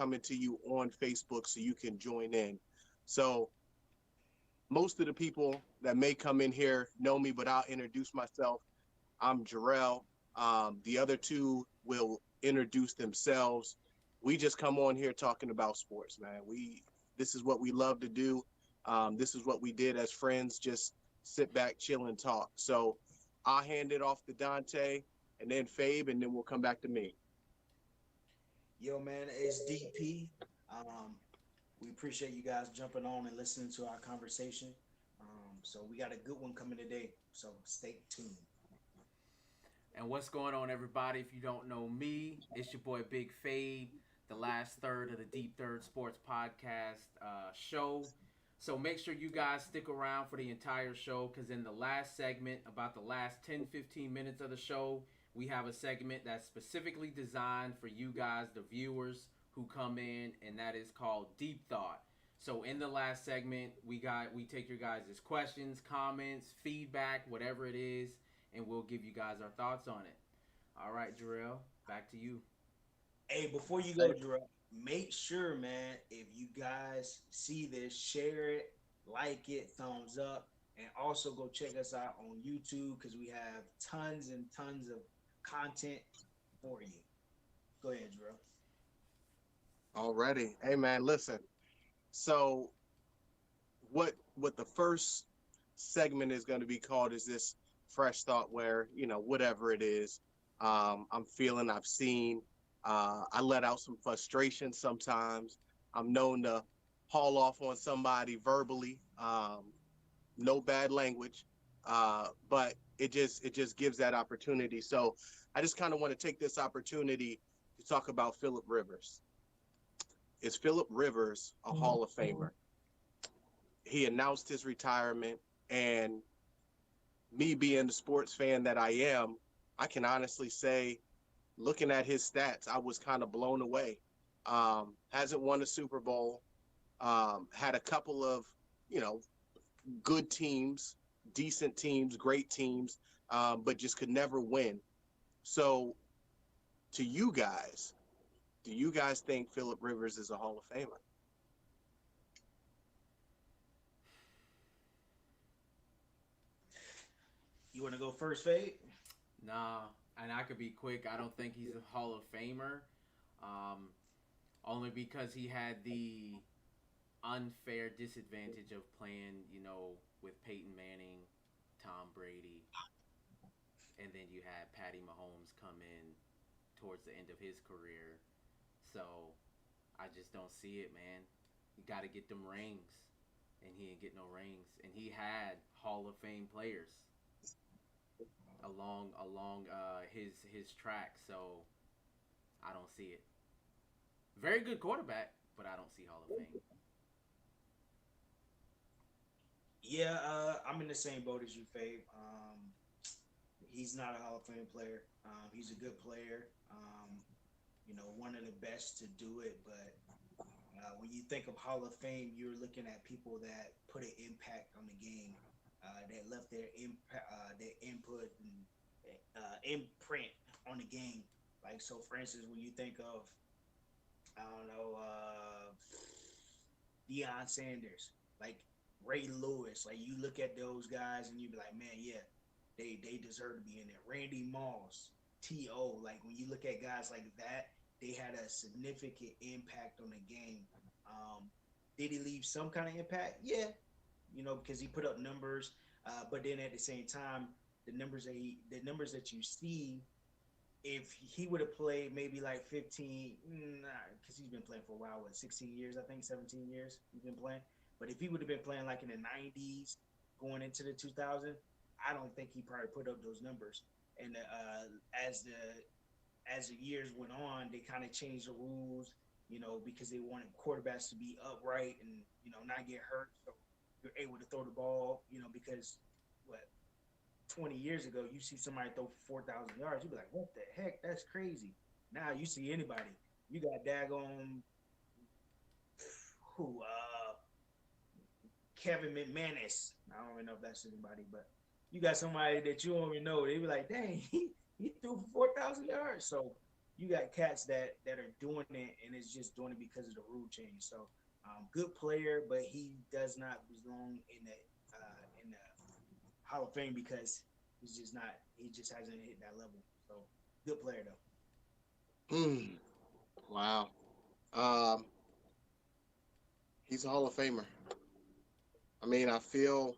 coming to you on Facebook so you can join in. So most of the people that may come in here know me, but I'll introduce myself. I'm Jarrell. The other two will introduce themselves. We just come on here talking about sports, man. This is what we love to do. This is what we did as friends, just sit back, chill, and talk. So I'll hand it off to Dante and then Fabe, and then we'll come back to me. Yo, man, it's DP. Um, we appreciate you guys jumping on and listening to our conversation. So we got a good one coming today. So stay tuned. And what's going on, everybody? If you don't know me, it's your boy Big Fade, the last third of the Deep Third Sports Podcast show. So make sure you guys stick around for the entire show because in the last segment, about the last 10-15 minutes of the show, we have a segment that's specifically designed for you guys, the viewers who come in, and that is called Deep Thought. So in the last segment, we take your guys' questions, comments, feedback, whatever it is, and we'll give you guys our thoughts on it. All right, Jarrell, back to you. Hey, before you go, Drew, make sure, man, if you guys see this, share it, like it, thumbs up, and also go check us out on YouTube because we have tons and tons of content for you. Go ahead, Drew. Already. Hey, man, listen. So what the first segment is going to be called is this fresh thought where, whatever it is, I'm feeling, I've seen, I let out some frustration sometimes. I'm known to haul off on somebody verbally, no bad language, but it just gives that opportunity. So I just kind of want to take this opportunity to talk about Philip Rivers. Is Philip Rivers a Hall of Famer? He announced his retirement, and me being the sports fan that I am, I can honestly say, looking at his stats, I was kind of blown away. Hasn't won a Super Bowl. Had a couple of, you know, good teams, decent teams, great teams, but just could never win. So, to you guys, do you guys think Philip Rivers is a Hall of Famer? You want to go first, Fade? Nah, and I could be quick. I don't think he's a Hall of Famer, um, only because he had the unfair disadvantage of playing, with Peyton Manning, Tom Brady, and then you had Patty Mahomes come in towards the end of his career. So I just don't see it, man. You got to get them rings, and he didn't get no rings. And he had Hall of Fame players along his track. So I don't see it. Very good quarterback, but I don't see Hall of Fame. Yeah, I'm in the same boat as you, Fade. He's not a Hall of Fame player. He's a good player. One of the best to do it. But when you think of Hall of Fame, you're looking at people that put an impact on the game, that left their input and imprint on the game. Like so, for instance, when you think of I don't know Deion Sanders, like Ray Lewis, like you look at those guys and you be like, man, yeah, they deserve to be in there. Randy Moss, T.O. Like when you look at guys like that, they had a significant impact on the game. Um, did he leave some kind of impact? Yeah, because he put up numbers, but then at the same time, the numbers that you see, if he would have played maybe like 15, because he's been playing for a while, 16 years, I think, 17 years he's been playing. But if he would have been playing like in the 90s, going into the 2000s, I don't think he probably put up those numbers. And as the years went on, they kind of changed the rules, because they wanted quarterbacks to be upright and not get hurt, so you're able to throw the ball, because what 20 years ago you see somebody throw for 4,000 yards, you'd be like, what the heck? That's crazy. Now you see anybody, you got daggone who Kevin McManus. I don't even know if that's anybody, but you got somebody that you don't even know. They be like, dang, he threw for 4,000 yards. So you got cats that are doing it, and it's just doing it because of the rule change. So, good player, but he does not belong in the Hall of Fame because he's just not. He just hasn't hit that level. So, good player though. Mm, wow. Um, he's a Hall of Famer. I mean, I feel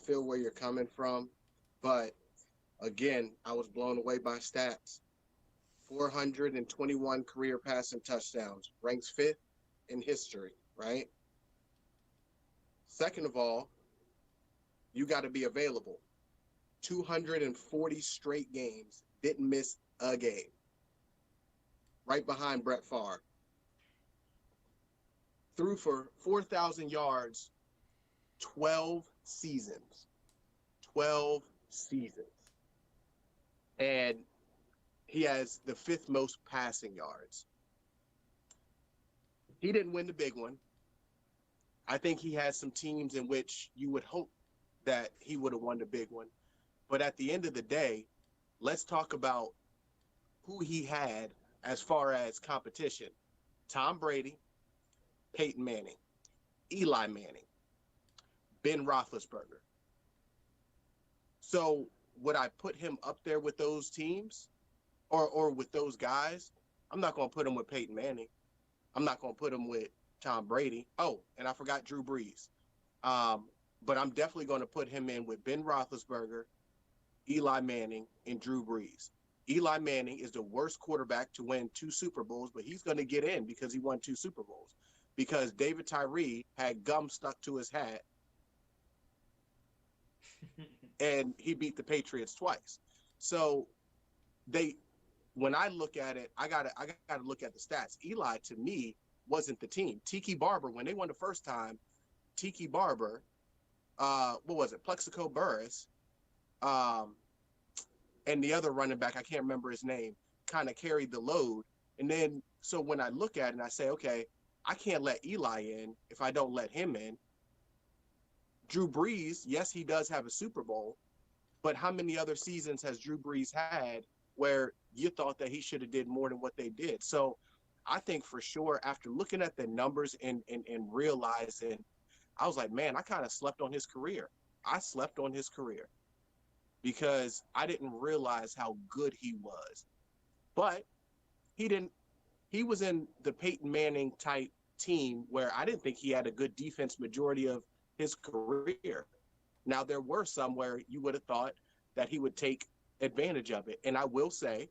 where you're coming from, but again, I was blown away by stats. 421 career passing touchdowns, ranks fifth in history, right? Second of all, you got to be available. 240 straight games, didn't miss a game. Right behind Brett Favre. Threw for 4,000 yards, 12 seasons. 12 seasons. And he has the fifth most passing yards. He didn't win the big one. I think he has some teams in which you would hope that he would have won the big one. But at the end of the day, let's talk about who he had as far as competition. Tom Brady, Peyton Manning, Eli Manning, Ben Roethlisberger. So would I put him up there with those teams or with those guys? I'm not going to put him with Peyton Manning. I'm not going to put him with Tom Brady. Oh, and I forgot Drew Brees. But I'm definitely going to put him in with Ben Roethlisberger, Eli Manning, and Drew Brees. Eli Manning is the worst quarterback to win 2 Super Bowls, but he's going to get in because he won 2 Super Bowls. Because David Tyree had gum stuck to his hat, and he beat the Patriots twice. So when I look at it, I gotta look at the stats. Eli, to me, wasn't the team. Tiki Barber, when they won the first time, Tiki Barber, what was it? Plexico Burris, and the other running back, I can't remember his name, kind of carried the load. And then, so when I look at it and I say, okay, I can't let Eli in if I don't let him in. Drew Brees, yes, he does have a Super Bowl, but how many other seasons has Drew Brees had where you thought that he should have did more than what they did? So I think for sure, after looking at the numbers and realizing, I was like, man, I kind of slept on his career. I slept on his career because I didn't realize how good he was. But he was in the Peyton Manning type team where I didn't think he had a good defense majority of his career. Now, there were some where you would have thought that he would take advantage of it. And I will say,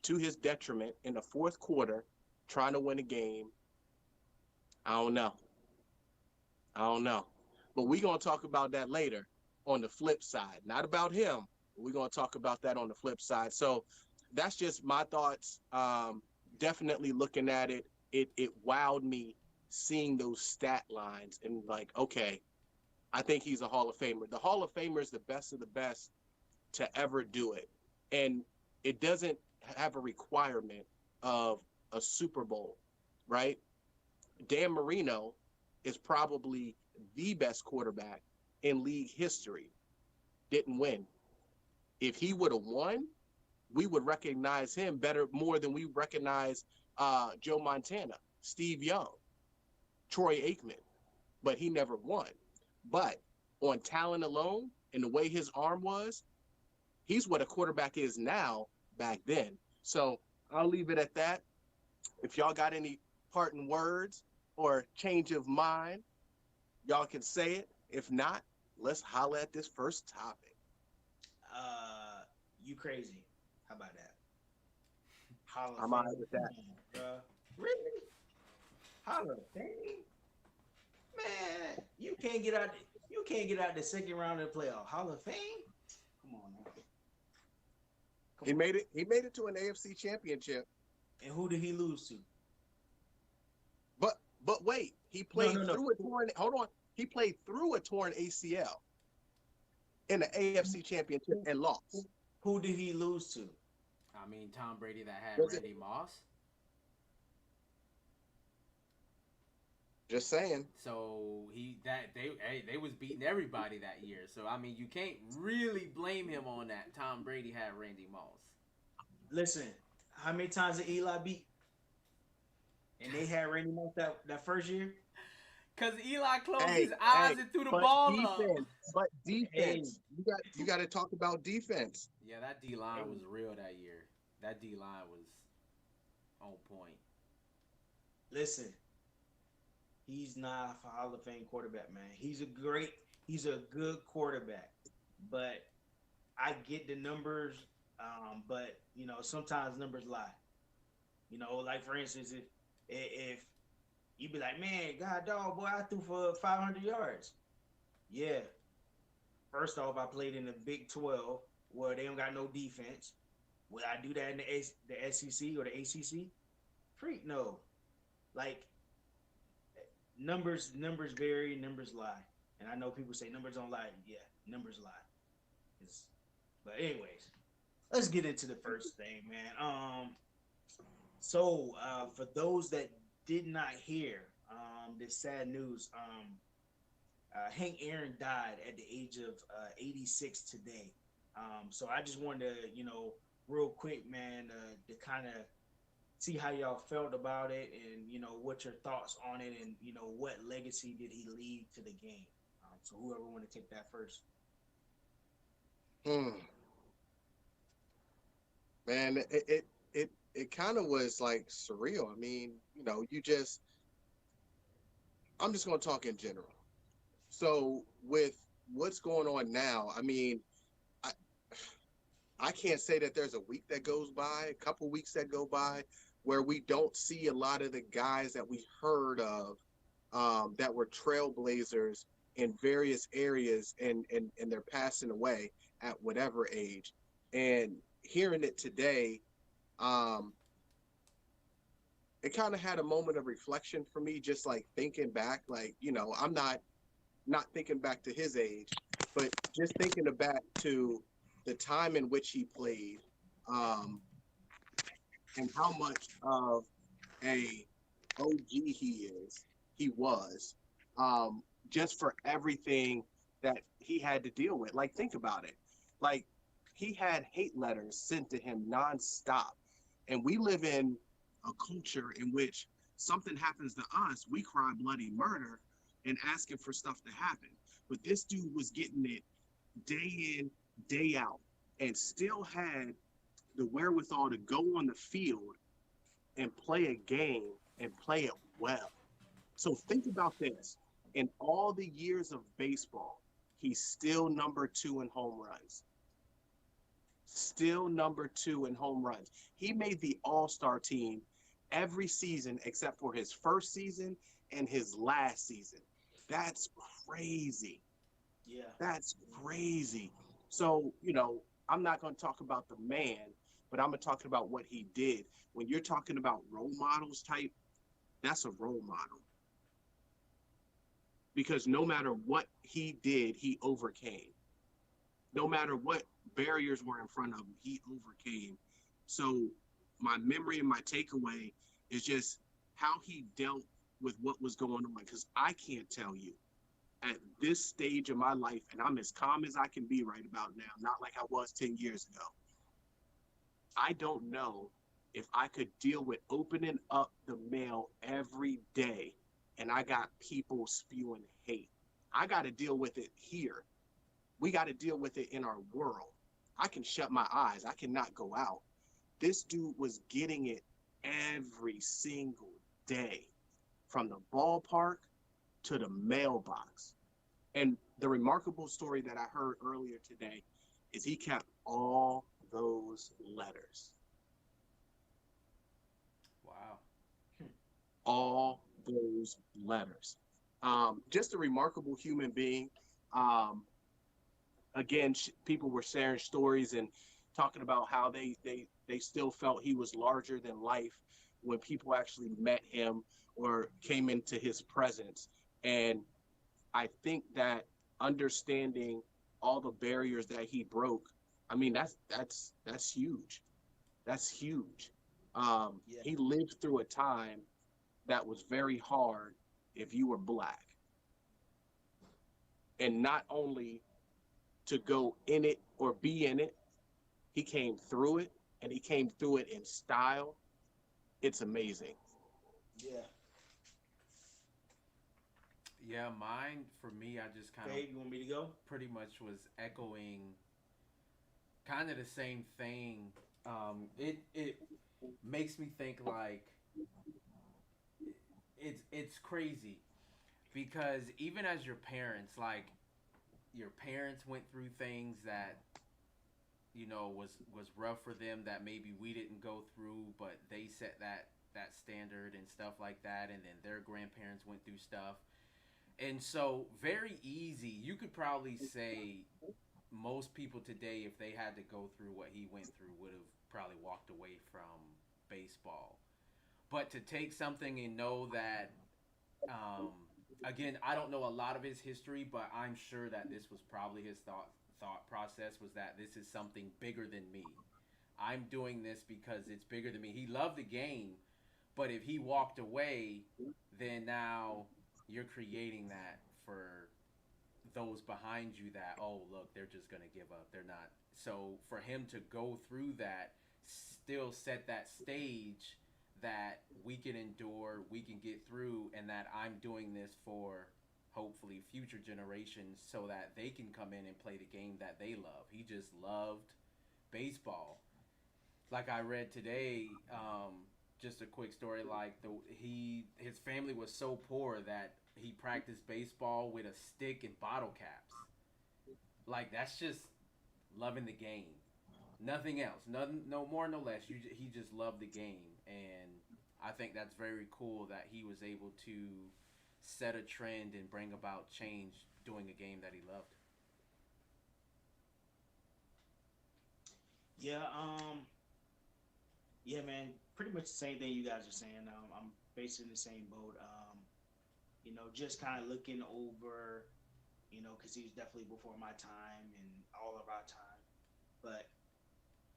to his detriment, in the fourth quarter, trying to win a game, I don't know. But we're going to talk about that later on the flip side. Not about him. We're going to talk about that on the flip side. So that's just my thoughts. Definitely looking at it, it wowed me seeing those stat lines and like, okay, I think he's a Hall of Famer. The Hall of Famer is the best of the best to ever do it. And it doesn't have a requirement of a Super Bowl, right? Dan Marino is probably the best quarterback in league history. Didn't win. If he would have won, we would recognize him more than we recognize Joe Montana, Steve Young, Troy Aikman. But he never won. But on talent alone and the way his arm was, he's what a quarterback is now back then. So I'll leave it at that. If y'all got any parting words or change of mind, y'all can say it. If not, let's holler at this first topic. You crazy. How about that? I'm all right with that. Really? Hall of Fame? Man, you can't get out the second round of the playoff. Hall of Fame? Come on now. He made it to an AFC championship. And who did he lose to? But wait, he played through a torn. Hold on, he played through a torn ACL in the AFC championship and lost. Who did he lose to? I mean, Tom Brady that had Randy Moss. Just saying. So they was beating everybody that year. So I mean, you can't really blame him on that. Tom Brady had Randy Moss. Listen, How many times did Eli beat? And they had Randy Moss that first year. Cause Eli closed Hey, his eyes hey, and threw the but ball up. defense, but Hey, defense. You got to talk about defense. Yeah, that D line hey, was real that year. That D line was on point. listen, he's not a Hall of Fame quarterback, man. He's a good quarterback, but I get the numbers, but sometimes numbers lie. Like for instance, if you be like, man, God dog, boy, I threw for 500 yards. Yeah. First off, I played in the Big 12 where they don't got no defense. Would I do that in the SEC or the ACC? Freak no. Like numbers vary, numbers lie, and I know people say numbers don't lie. Yeah, numbers lie. It's, but anyways, let's get into the first thing, man. For those that did not hear this sad news, Hank Aaron died at the age of 86 today. So I just wanted to, real quick, man, to kind of see how y'all felt about it, and what your thoughts on it, and what legacy did he leave to the game. So whoever want to take that first. Hmm. Man, it kind of was like surreal. I mean, I'm just going to talk in general. So with what's going on now, I mean, I I can't say that there's a week that goes by, a couple weeks that go by, where we don't see a lot of the guys that we heard of, that were trailblazers in various areas, and they're passing away at whatever age. And hearing it today, um, it kind of had a moment of reflection for me, just like thinking back, like, I'm not thinking back to his age, but just thinking back to the time in which he played, um, and how much of a OG he was, just for everything that he had to deal with. Like, think about it. Like, he had hate letters sent to him nonstop. And we live in a culture in which something happens to us, we cry bloody murder and asking for stuff to happen. But this dude was getting it day in, day out, and still had the wherewithal to go on the field and play a game and play it well. So think about this. In all the years of baseball, he's still number two in home runs. Still number two in home runs. He made the All-Star team every season except for his first season and his last season. That's crazy. Yeah. That's crazy. So, I'm not going to talk about the man, but I'm going to talk about what he did. When you're talking about role models type, that's a role model. Because no matter what he did, he overcame. No matter what barriers were in front of him, he overcame. So my memory and my takeaway is just how he dealt with what was going on. Because I can't tell you at this stage of my life, and I'm as calm as I can be right about now, not like I was 10 years ago. I don't know if I could deal with opening up the mail every day and I got people spewing hate. I got to deal with it here. We got to deal with it in our world. I can shut my eyes. I cannot go out. This dude was getting it every single day, from the ballpark to the mailbox. And the remarkable story that I heard earlier today is he kept all those letters. Wow. All those letters. Just a remarkable human being. Again, people were sharing stories and talking about how they still felt he was larger than life when people actually met him or came into his presence. And I think that understanding all the barriers that he broke, I mean, that's huge. That's huge. Yeah. He lived through a time that was very hard if you were black. And not only to go in it or be in it, he came through it and he came through it in style. It's amazing. Yeah. Yeah, mine for me, I just kind of Babe, you want me to go? pretty much was echoing kind of the same thing. It makes me think like it's crazy because even as your parents, like your parents went through things that was rough for them that maybe we didn't go through, but they set that standard and stuff like that, and then their grandparents went through stuff, and so very easy. You could probably say most people today, if they had to go through what he went through, would have probably walked away from baseball. But to take something and know that, um, again, I don't know a lot of his history, but I'm sure that this was probably his thought process was that this is something bigger than me. I'm doing this because it's bigger than me. He loved the game, but if he walked away, then now you're creating that for those behind you that, oh look, they're just gonna give up, they're not. So for him to go through that, still set that stage that we can endure, we can get through, and that I'm doing this for hopefully future generations so that they can come in and play the game that they love. He just loved baseball. Like I read today, just a quick story. Like his family was so poor that he practiced baseball with a stick and bottle caps. Like that's just loving the game. Nothing else. Nothing. No more. No less. He just loved the game, and I think that's very cool that he was able to set a trend and bring about change doing a game that he loved. Yeah. Yeah, man. Pretty much the same thing you guys are saying. I'm basically in the same boat. Just kind of looking over, because he was definitely before my time and all of our time. But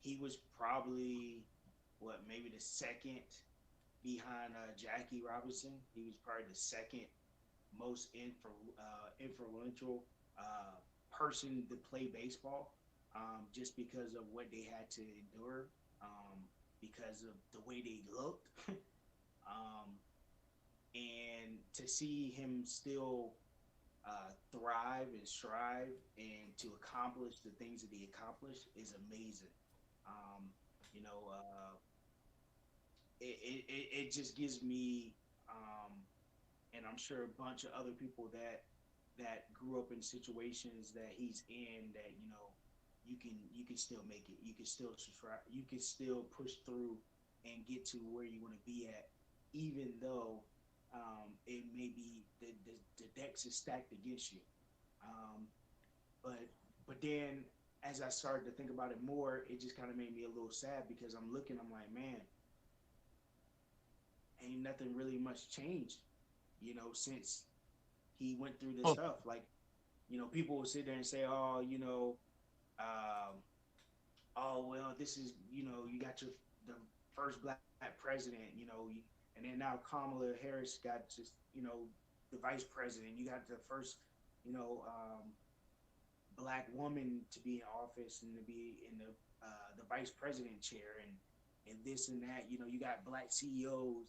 he was probably what maybe the second behind Jackie Robinson. He was probably the second most influential person to play baseball, just because of what they had to endure, because of the way they looked, um, and to see him still thrive and strive and to accomplish the things that he accomplished is amazing. Um, you know, it just gives me, um, and I'm sure a bunch of other people that grew up in situations that he's in, that you can still make it, you can still subscribe, you can still push through and get to where you want to be at, even though it may be the decks is stacked against you. um, but but then as I started to think about it more, it just kind of made me a little sad, because I'm like, man, ain't nothing really much changed, since he went through this Oh, stuff. Like, people will sit there and say, oh, um, oh well, this is, you got the first black president, and then now Kamala Harris got just, the vice president. You got the first, black woman to be in office and to be in the vice president chair, and this and that. You got black CEOs.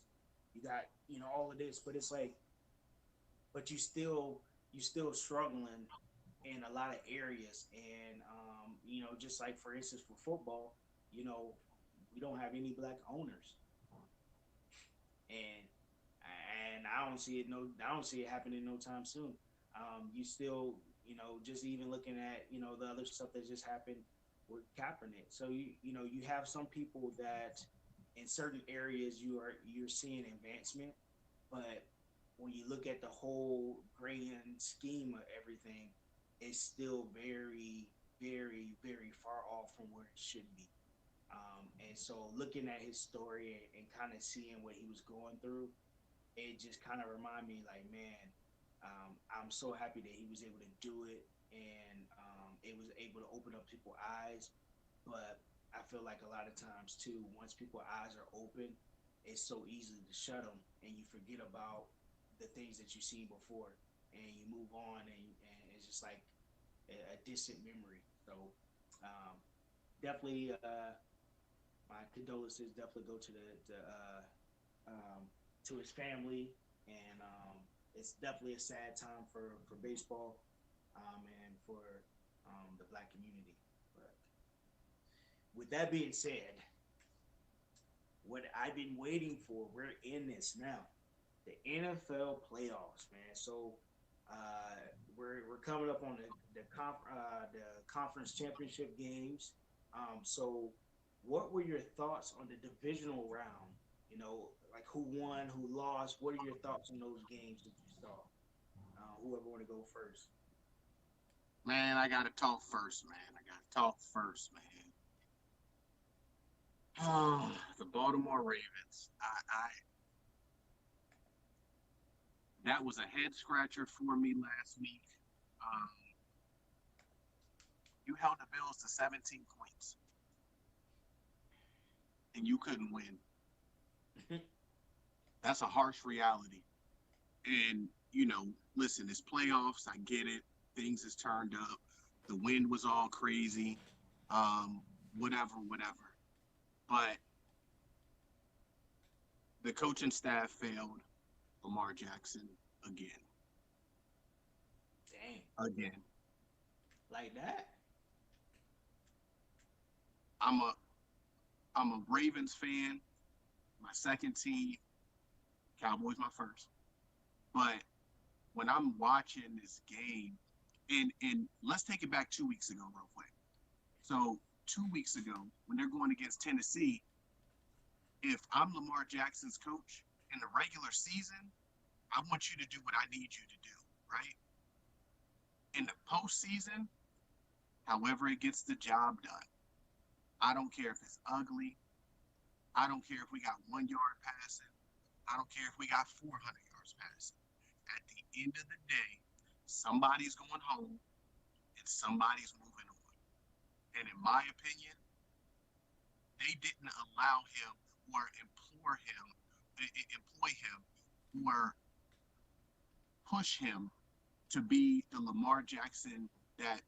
You got, all of this, but it's like, but you still struggling in a lot of areas, and just like for instance for football, you know, we don't have any black owners, and I don't see it happening no time soon. You still, just even looking at, the other stuff that just happened with Kaepernick. So you have some people that in certain areas you're seeing advancement, but when you look at the whole grand scheme of everything, it's still very, very, very far off from where it should be. And so looking at his story and kind of seeing what he was going through, it just kind of reminded me like, man, I'm so happy that he was able to do it, and it was able to open up people's eyes. But I feel like a lot of times too, once people's eyes are open, it's so easy to shut them, and you forget about the things that you've seen before, and you move on, and it's just like a distant memory. So um, definitely, my condolences definitely go to to his family, and it's definitely a sad time for baseball, and for the black community. But with that being said, what I've been waiting for, we're in this now, the NFL playoffs, man. So we're coming up on the conference championship games. So what were your thoughts on the divisional round? You know, like who won, who lost. What are your thoughts on those games that you saw? Whoever want to go first. Man, I gotta talk first, man. I gotta talk first, man. Oh, the Baltimore Ravens. I that was a head scratcher for me last week. Um, you held the Bills to 17 points, and you couldn't win. That's a harsh reality. And listen, it's playoffs. I get it. Things has turned up. The wind was all crazy. Um, whatever. But the coaching staff failed Lamar Jackson again. Dang, Again. like that. I'm a I'm a Ravens fan. My second team, Cowboys my first. But when I'm watching this game, and let's take it back 2 weeks ago real quick. So 2 weeks ago, when they're going against Tennessee, if I'm Lamar Jackson's coach in the regular season, I want you to do what I need you to do, right? In the postseason, however it gets the job done. I don't care if it's ugly. I don't care if we got 1 yard passing. I don't care if we got 400 yards passing. At the end of the day, somebody's going home and somebody's moving on. And in my opinion, they didn't allow him or employ him or push him to be the Lamar Jackson that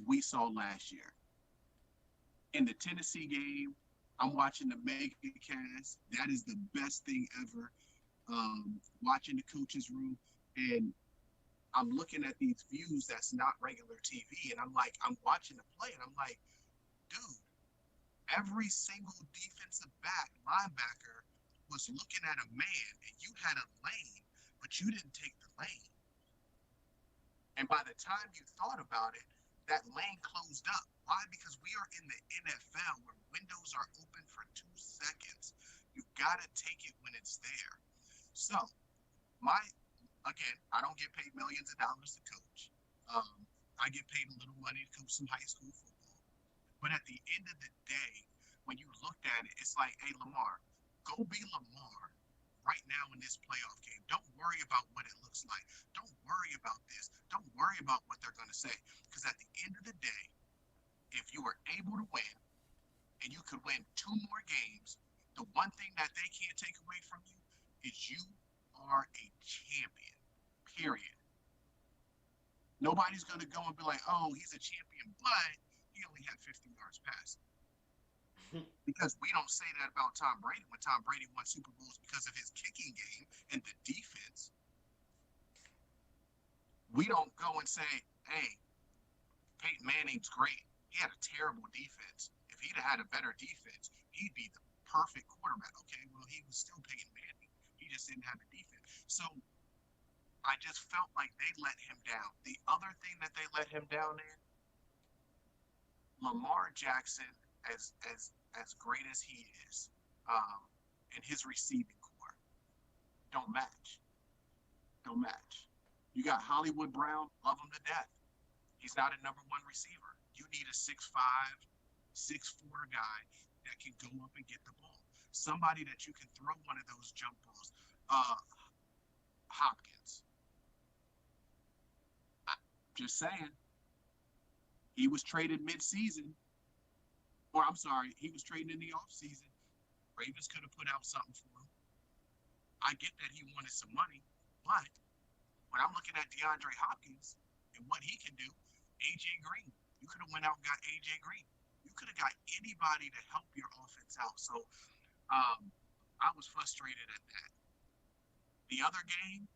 we saw last year. In the Tennessee game, I'm watching the mega cast. That is the best thing ever. Watching the coaches room, and I'm looking at these views that's not regular TV, and I'm watching the play, and I'm like, dude, every single defensive back, linebacker was looking at a man, and you had a lane, but you didn't take the lane. And by the time you thought about it, that lane closed up. Why? Because we are in the NFL where windows are open for 2 seconds. You got to take it when it's there. So, again, I don't get paid millions of dollars to coach. I get paid a little money to coach some high school football. But at the end of the day, when you looked at it, it's like, hey, Lamar, go be Lamar right now in this playoff game. Don't worry about what it looks like. Don't worry about this. Don't worry about what they're going to say. Because at the end of the day, if you were able to win and you could win 2 more games, the one thing that they can't take away from you is you are a champion, period. Nobody's going to go and be like, oh, he's a champion, but he only had 50 yards passing. Because we don't say that about Tom Brady when Tom Brady won Super Bowls because of his kicking game and the defense. We don't go and say, hey, Peyton Manning's great. He had a terrible defense. If he'd have had a better defense, he'd be the perfect quarterback. Okay, well, he was still Peyton Manning. He just didn't have a defense. So I just felt like they let him down. The other thing that they let him down in, Lamar Jackson, as great as he is, and his receiving core, don't match. Don't match. You got Hollywood Brown, love him to death. He's not a number one receiver. You need a 6'5", 6'4" guy that can go up and get the ball. Somebody that you can throw one of those jump balls. Hopkins. Just saying. He was traded mid-season. Or I'm sorry, he was traded in the offseason. Ravens could have put out something for him. I get that he wanted some money, but when I'm looking at DeAndre Hopkins and what he can do, AJ Green, you could have went out and got AJ Green. You could have got anybody to help your offense out. So I was frustrated at that. The other game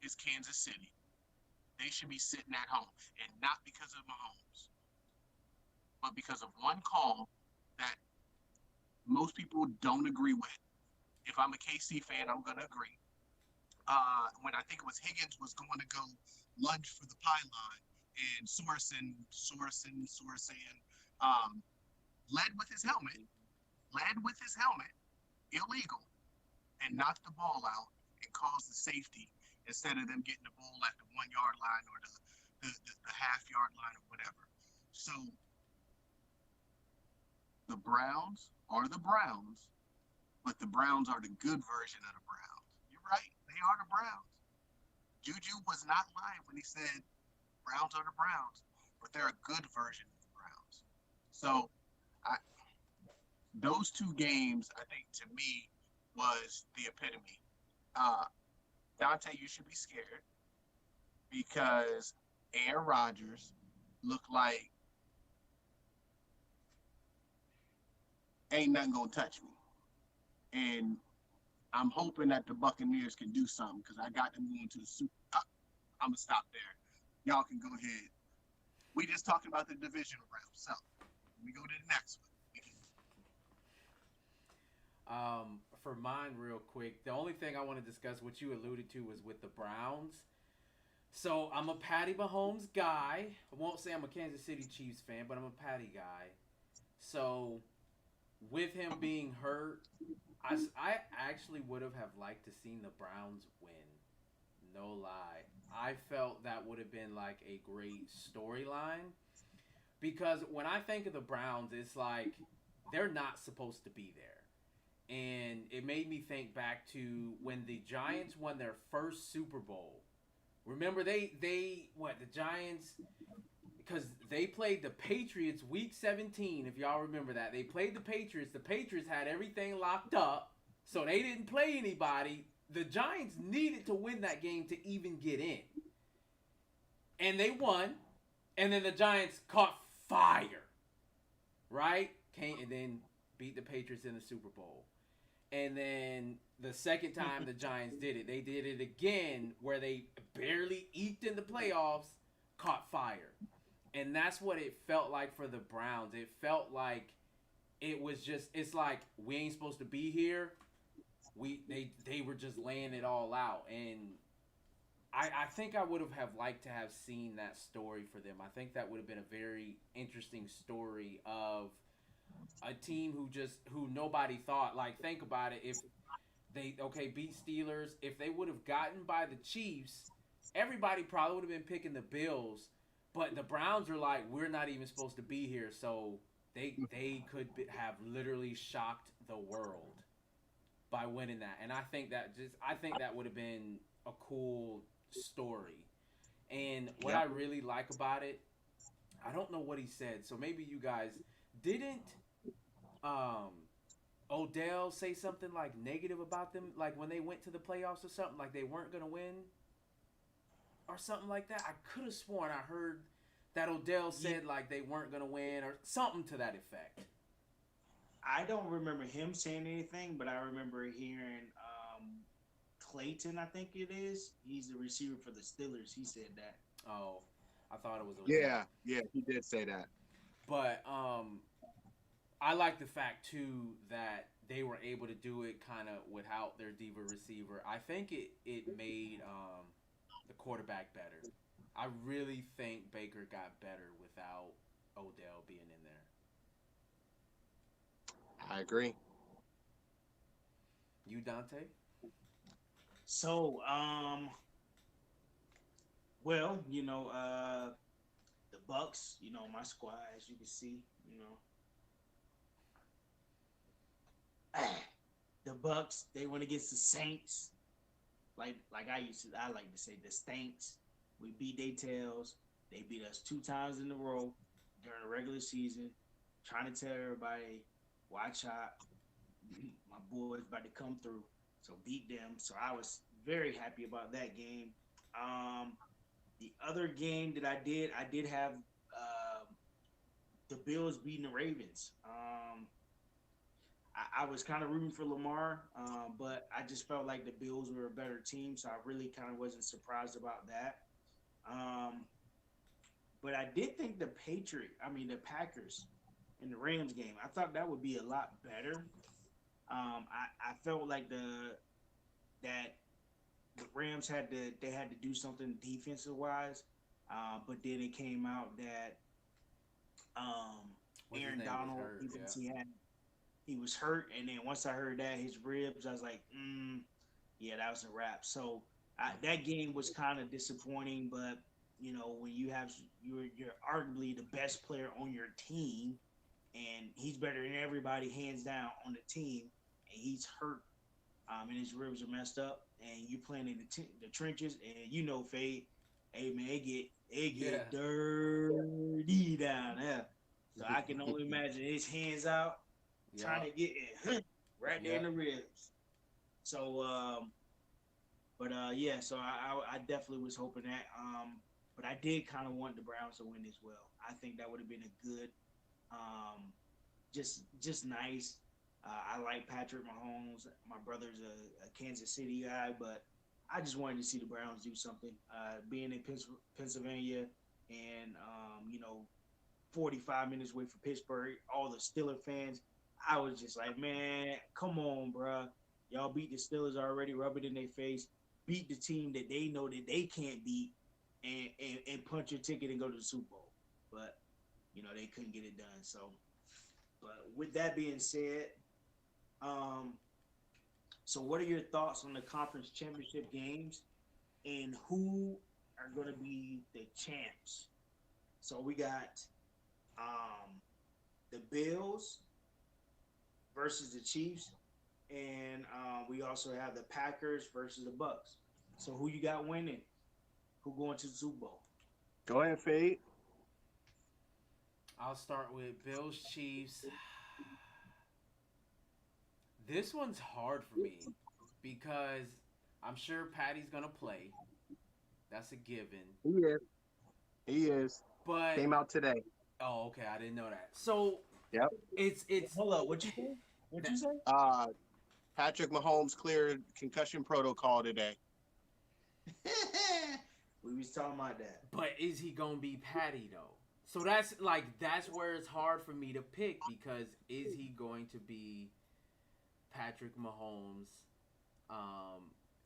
is Kansas City. They should be sitting at home, and not because of Mahomes, but because of one call that most people don't agree with. If I'm a KC fan, I'm gonna agree. When I think it was Higgins was going to go lunge for the pylon, and Sorensen, led with his helmet, illegal, and knocked the ball out and caused the safety instead of them getting the ball at the 1 yard line or the half-yard line or whatever. So the Browns are the Browns, but the Browns are the good version of the Browns. You're right. They are the Browns. Juju was not lying when he said Browns are the Browns, but they're a good version of the Browns. So those two games, I think, to me, was the epitome. Dante, you should be scared because Aaron Rodgers looked like ain't nothing gonna touch me. And I'm hoping that the Buccaneers can do something because I got them going to the Super. I'm gonna stop there. Y'all can go ahead. We just talking about the divisional round, so let me go to the next one. For mine, real quick, the only thing I want to discuss, what you alluded to, was with the Browns. So I'm a Patty Mahomes guy. I won't say I'm a Kansas City Chiefs fan, but I'm a Patty guy. So with him being hurt, I actually would have liked to seen the Browns win. No lie. I felt that would have been like a great storyline. Because when I think of the Browns, it's like they're not supposed to be there. And it made me think back to when the Giants won their first Super Bowl. Remember the Giants, because they played the Patriots week 17, if y'all remember that. They played the Patriots. The Patriots had everything locked up, so they didn't play anybody. The Giants needed to win that game to even get in. And they won, and then the Giants caught fire, right? And then beat the Patriots in the Super Bowl. And then the second time the Giants did it, they did it again where they barely eked in the playoffs, caught fire. And that's what it felt like for the Browns. It felt like it was just, it's like, we ain't supposed to be here. They were just laying it all out. And I think I would have liked to have seen that story for them. I think that would have been a very interesting story of a team who nobody thought, like, think about it, if they beat Steelers, if they would have gotten by the Chiefs, everybody probably would have been picking the Bills, but the Browns are like, we're not even supposed to be here, so they could have literally shocked the world by winning that. And I think that would have been a cool story. And what I really like about it, I don't know what he said, so maybe you guys didn't Odell say something like negative about them, like when they went to the playoffs or something, like they weren't gonna win or something like that. I could have sworn I heard that Odell said like they weren't gonna win or something to that effect. I don't remember him saying anything, but I remember hearing Clayton, I think it is. He's the receiver for the Steelers. He said that. Oh, I thought it was Odell. Yeah, he did say that. But I like the fact too that they were able to do it kind of without their diva receiver. I think it made the quarterback better. I really think Baker got better without Odell being in there. I agree. You, Dante? So, well, the Bucks, my squad, as you can see, the Bucks, they went against the Saints. Like I like to say, the Saints. We beat their tails. They beat us 2 times in a row during the regular season. Trying to tell everybody, watch out. My boys about to come through. So beat them. So I was very happy about that game. The other game that I did have the Bills beating the Ravens. I was kind of rooting for Lamar, but I just felt like the Bills were a better team, so I really kind of wasn't surprised about that. Um, but I did think the Packers in the Rams game, I thought that would be a lot better. I felt like that the Rams had to do something defensive wise, but then it came out that What's his Aaron name was Donald, hurt? even Yeah. he was hurt, and then once I heard that his ribs, I was like, yeah, that was a wrap. So that game was kind of disappointing, but when you're arguably the best player on your team, and he's better than everybody hands down on the team, and he's hurt, and his ribs are messed up, and you playing in the trenches, and Fade, hey man, it Yeah. get dirty down there. So I can only imagine his hands out trying to get in right there in the ribs. So, yeah. So I definitely was hoping that. But I did kind of want the Browns to win as well. I think that would have been a good, just nice. I like Patrick Mahomes. My brother's a Kansas City guy, but I just wanted to see the Browns do something. Being in Pennsylvania and 45 minutes away from Pittsburgh, all the Steeler fans, I was just like, man, come on, bro. Y'all beat the Steelers already, rub it in their face. Beat the team that they know that they can't beat, and punch your ticket and go to the Super Bowl. But they couldn't get it done. So, but with that being said, so what are your thoughts on the conference championship games, and who are going to be the champs? So we got the Bills versus the Chiefs, and we also have the Packers versus the Bucks. So who you got winning? Who going to the Super Bowl? Go ahead, Fade. I'll start with Bills Chiefs. This one's hard for me because I'm sure Patty's gonna play. That's a given. He is. He is. But Came out today. oh, okay, I didn't know that. So Yep. it's Hold up, what you say? What you say? Patrick Mahomes cleared concussion protocol today. We was talking about that. But is he gonna be Patty though? So that's where it's hard for me to pick because is he going to be Patrick Mahomes,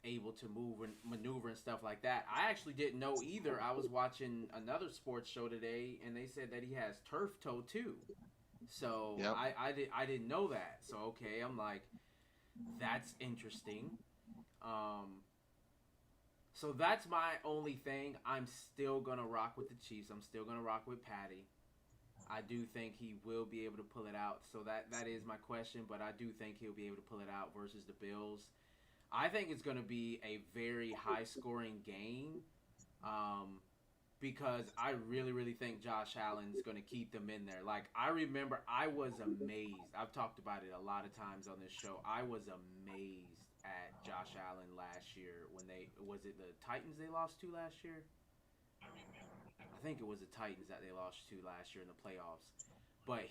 able to move and maneuver and stuff like that? I actually didn't know either. I was watching another sports show today, and they said that he has turf toe too. So Yep. I didn't know that. So okay, I'm like, that's interesting. So that's my only thing. I'm still gonna rock with the Chiefs. I'm still gonna rock with Patty. I do think he will be able to pull it out. So that is my question, but I do think he'll be able to pull it out versus the Bills. I think it's going to be a very high-scoring game because I really, really think Josh Allen's going to keep them in there. Like, I remember I was amazed. I've talked about it a lot of times on this show. I was amazed at Josh Allen last year when was it the Titans they lost to last year? I think it was the Titans that they lost to last year in the playoffs. But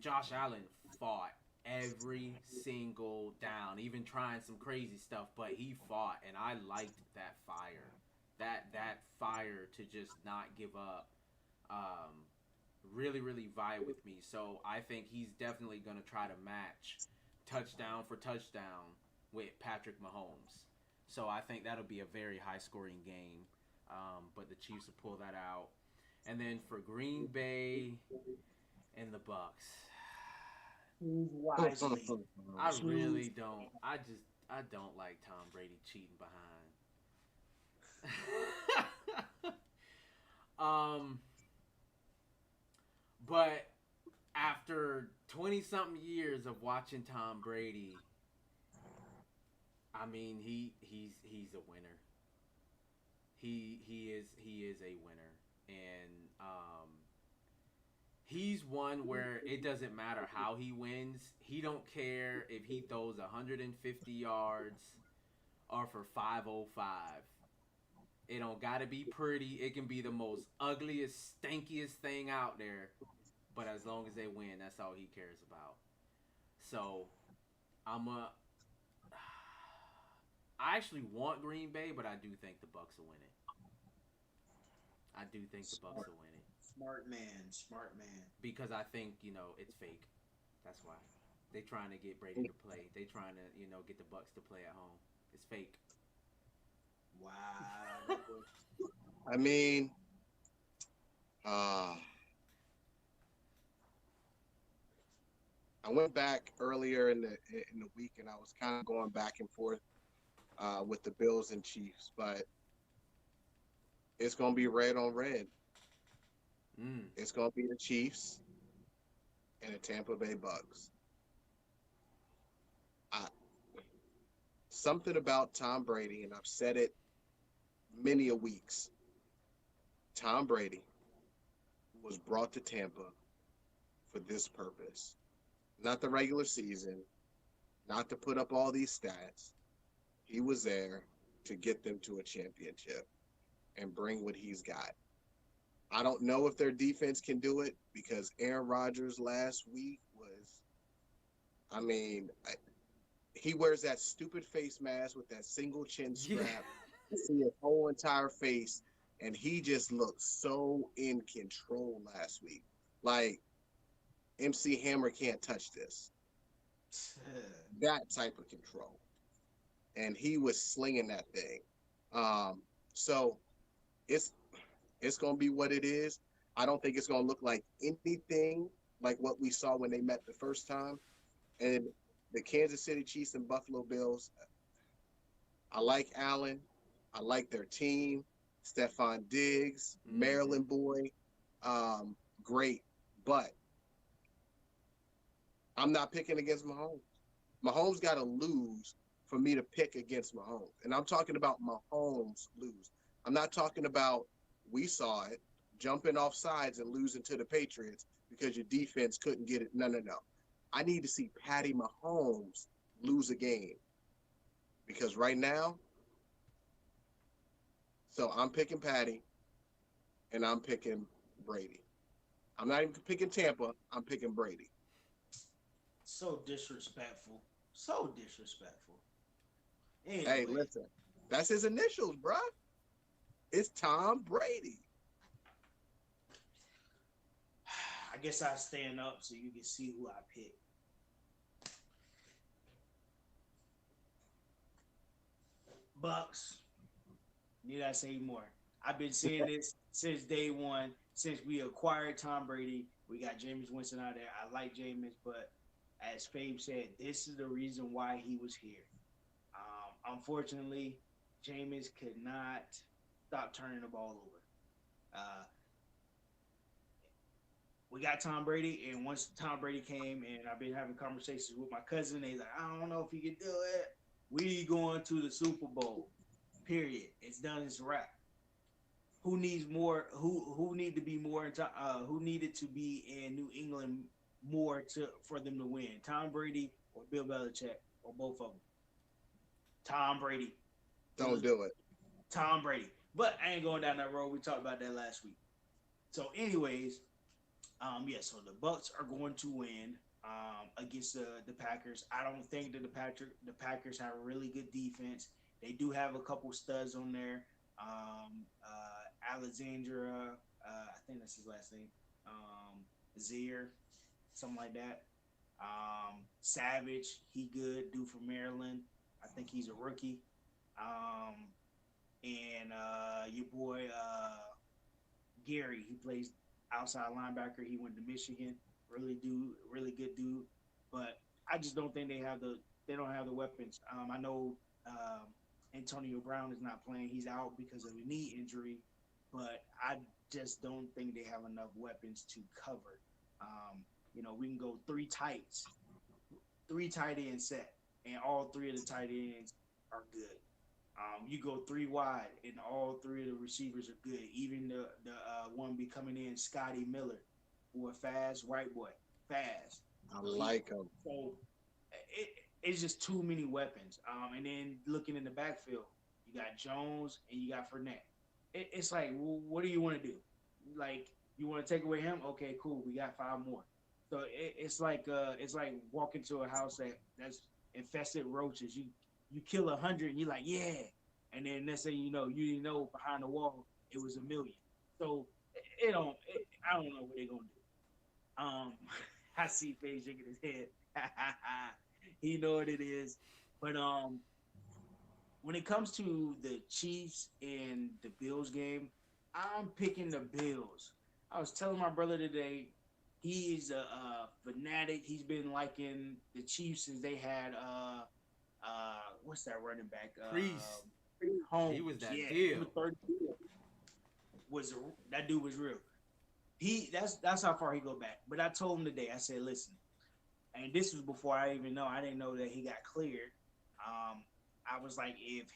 Josh Allen fought every single down, even trying some crazy stuff, but he fought, and I liked that fire. That fire to just not give up really, really vibe with me. So I think he's definitely going to try to match touchdown for touchdown with Patrick Mahomes. So I think that'll be a very high-scoring game. But the Chiefs will pull that out. And then for Green Bay and the Bucks, Wisely. I really don't. I don't like Tom Brady cheating behind. But after 20-something years of watching Tom Brady, I mean he's a winner. He is a winner, and he's one where it doesn't matter how he wins. He don't care if he throws 150 yards or for 505. It don't gotta be pretty. It can be the most ugliest, stankiest thing out there. But as long as they win, that's all he cares about. So I'm a. I actually want Green Bay, but I do think the Bucks will win it. I do think the Bucks Smart, will win it smart man, smart man. because I think it's fake. That's why they trying to get Brady to play. They trying to get the Bucks to play at home. It's fake. Wow. I mean, uh, I went back earlier in the week, and I was kind of going back and forth with the Bills and Chiefs, but it's gonna be red on red. Mm. It's gonna be the Chiefs and the Tampa Bay Bucks. I, something about Tom Brady, and I've said it many a weeks. Tom Brady was brought to Tampa for this purpose, not the regular season, not to put up all these stats. He was there to get them to a championship and bring what he's got. I don't know if their defense can do it because Aaron Rodgers last week was, I mean, he wears that stupid face mask with that single chin Yeah. strap. You see his whole entire face, and he just looked so in control last week. Like, MC Hammer can't touch this. That type of control. And he was slinging that thing. So it's going to be what it is. I don't think it's going to look like anything like what we saw when they met the first time. And the Kansas City Chiefs and Buffalo Bills, I like Allen. I like their team. Stephon Diggs, Maryland boy, great. But I'm not picking against Mahomes. Mahomes got to lose for me to pick against Mahomes. And I'm talking about Mahomes lose. I'm not talking about we saw it, jumping off sides and losing to the Patriots because your defense couldn't get it. No. I need to see Patty Mahomes lose a game because right now, so I'm picking Patty and I'm picking Brady. I'm not even picking Tampa. I'm picking Brady. So disrespectful. So disrespectful. Hey, Anyway, listen, that's his initials, bruh. It's Tom Brady. I guess I stand up so you can see who I pick. Bucks. Need I say more? I've been saying this since day one. Since we acquired Tom Brady, we got Jameis Winston out there. I like Jameis, but as Fabe said, this is the reason why he was here. Unfortunately, Jameis could not stop turning the ball over. Uh, we got Tom Brady, and once Tom Brady came, and I've been having conversations with my cousin, they like, I don't know if he can do it. We going to the Super Bowl. Period. It's done. It's a wrap. Who needs more? Who need to be more? Who needed to be in New England more for them to win? Tom Brady or Bill Belichick or both of them? Tom Brady. Don't do it. Tom Brady. But I ain't going down that road. We talked about that last week. So, anyways, so the Bucks are going to win against the Packers. I don't think that the Packers have a really good defense. They do have a couple studs on there. Alexandra, I think that's his last name. Zier, something like that. Savage, he good. Dude from Maryland. I think he's a rookie. And your boy Gary, he plays outside linebacker. He went to Michigan. Really good dude. But I just don't think they don't have the weapons. I know Antonio Brown is not playing. He's out because of a knee injury. But I just don't think they have enough weapons to cover. We can go three tight end set, and all three of the tight ends are good. You go three wide, and all three of the receivers are good. Even the one be coming in, Scotty Miller, who a fast white boy, fast. I like him. So it's just too many weapons. And then looking in the backfield, you got Jones and you got Fournette. it's like, well, what do you want to do? Like, you want to take away him? Okay, cool. We got 5 more. So it's like walking to a house that's infested with roaches. You kill 100, and you're like, yeah, and then next thing you know, you didn't know behind the wall it was 1,000,000. So I don't know what they're gonna do. I see Faye shaking his head. He know what it is, but when it comes to the Chiefs and the Bills game, I'm picking the Bills. I was telling my brother today, he's a fanatic. He's been liking the Chiefs since they had what's that running back? Priest. Holmes. He was that Yeah, deal. number 30 was that dude was real. That's how far he go back. But I told him today. I said, listen, and this was before I even know. I didn't know that he got cleared. I was like, if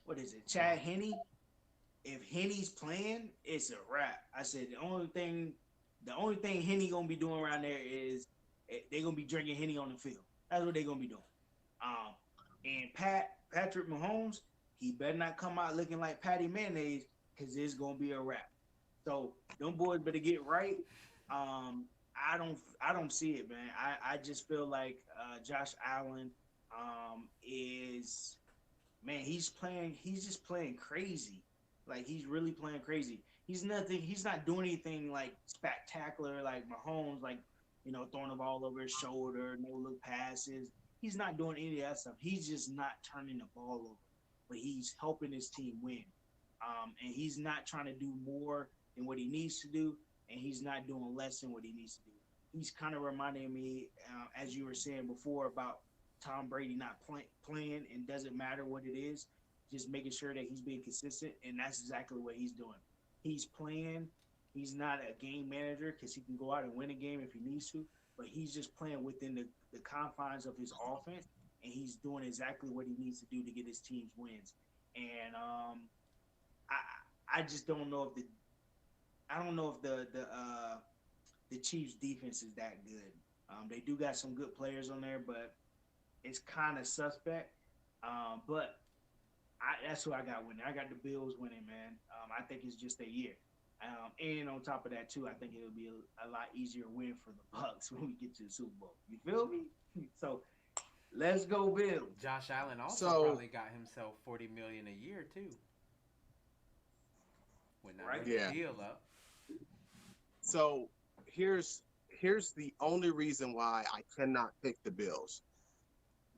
what is it, Chad Henne? If Henne's playing, it's a wrap. I said the only thing Henne gonna be doing around there is they gonna be drinking Henne on the field. That's what they gonna be doing. And Patrick Mahomes, he better not come out looking like Patty Mayonnaise, because it's gonna be a wrap. So them boys better get right. I don't see it, man. I just feel like Josh Allen is, man, he's just playing crazy. Like, he's really playing crazy. He's not doing anything like spectacular like Mahomes, like, throwing the ball over his shoulder, no look passes. He's not doing any of that stuff. He's just not turning the ball over, but he's helping his team win. And he's not trying to do more than what he needs to do, and he's not doing less than what he needs to do. He's kind of reminding me, as you were saying before, about Tom Brady not playing, and doesn't matter what it is, just making sure that he's being consistent, and that's exactly what he's doing. He's playing. He's not a game manager, because he can go out and win a game if he needs to, but he's just playing within the confines of his offense, and he's doing exactly what he needs to do to get his team's wins. And I just don't know if the Chiefs defense is that good. They do got some good players on there, but it's kind of suspect. But that's who I got winning. I got the Bills winning, man. I think it's just a year. And on top of that, too, I think it'll be a lot easier win for the Bucks when we get to the Super Bowl. You feel me? So let's go, Bills. Josh Allen also probably got himself $40 million a year too. When that deal up. So here's the only reason why I cannot pick the Bills.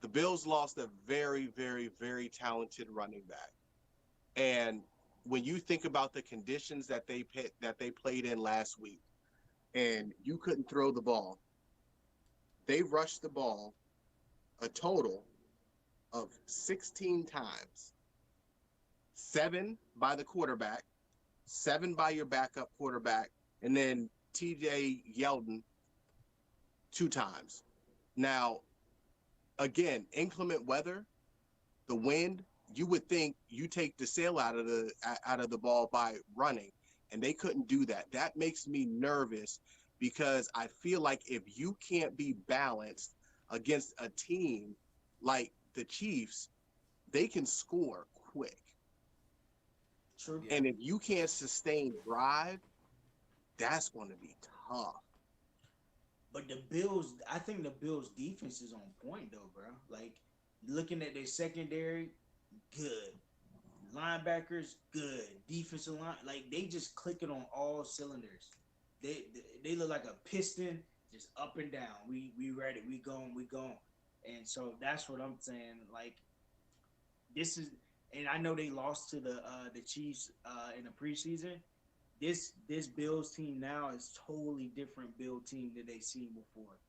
The Bills lost a very, very, very talented running back, and when you think about the conditions that they played in last week, and you couldn't throw the ball, they rushed the ball a total of 16 times. 7 by the quarterback, 7 by your backup quarterback, and then TJ Yeldon 2 times. Now, again, inclement weather, the wind, you would think you take the sail out of the ball by running, and they couldn't do that. That makes me nervous, because I feel like if you can't be balanced against a team like the Chiefs, they can score quick. True. And if you can't sustain drive, that's going to be tough. But the Bills, I think the Bills' defense is on point, though, bro. Like, looking at their secondary, good. Linebackers, good. Defensive line, like, they just clicking on all cylinders. They look like a piston, just up and down. We ready. We going. And so that's what I'm saying. Like, this is, and I know they lost to the Chiefs in the preseason. This Bills team now is totally different Bill team than they seen before.